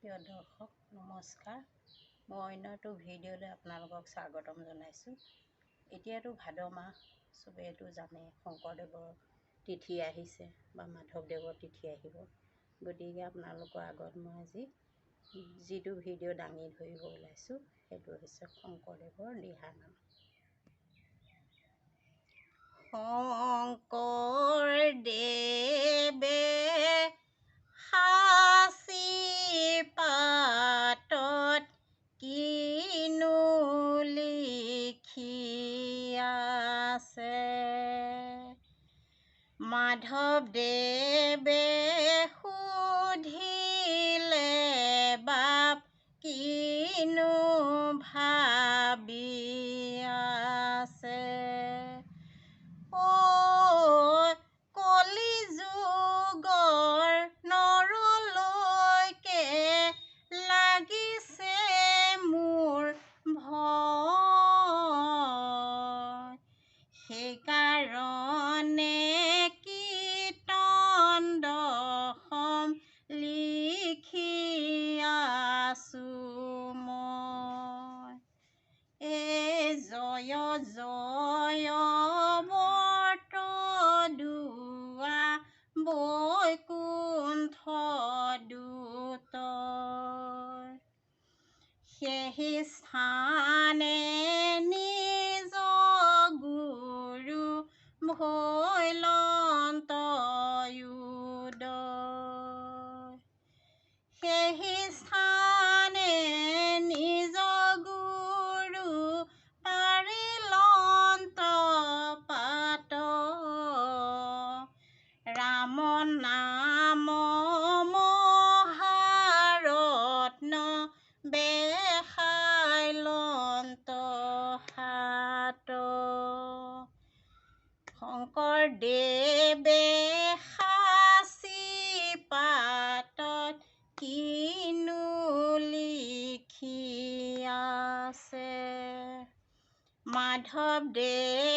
প্ৰিয় দৰ্শক নমস্কাৰ। মই অন্যটো ভিডিঅ'লৈ আপোনালোকক স্বাগতম জনাইছোঁ। এতিয়াতো ভাদ মাহ, চবেইতো জানে শংকৰদেৱৰ তিথি আহিছে বা মাধৱদেৱৰ তিথি আহিব। গতিকে আপোনালোকৰ আগত মই আজি যিটো ভিডিঅ' দাঙি ধৰিব ওলাইছোঁ সেইটো হৈছে শংকৰদেৱৰ দিহানাম। শংকৰদেৱে সাঁচি পাতত কিনো লিখি আছে, মাধৱদেৱে সুধিলে বাপ কিনো ভাবি আছে। কলি যুগৰ নৰলৈকে লাগিছে মোৰ ভয়, সেইকাৰণে কীৰ্তন দশম লিখি আছোঁ মই। জয় জয় বৰতদুৱা বৈকুণ্ঠ দূত, সেই স্থানে নিজ গুৰু ভৈলন্ত উদয়, সেই স্থানে নিজ গুৰু পাৰিলন্ত পাত, ৰাম নাম মহাৰত্ন বেখাইলন্ত হাত, শংকৰদেৱে সাঁচি পাতত কিনো লিখি আছে, মাধৱদেৱে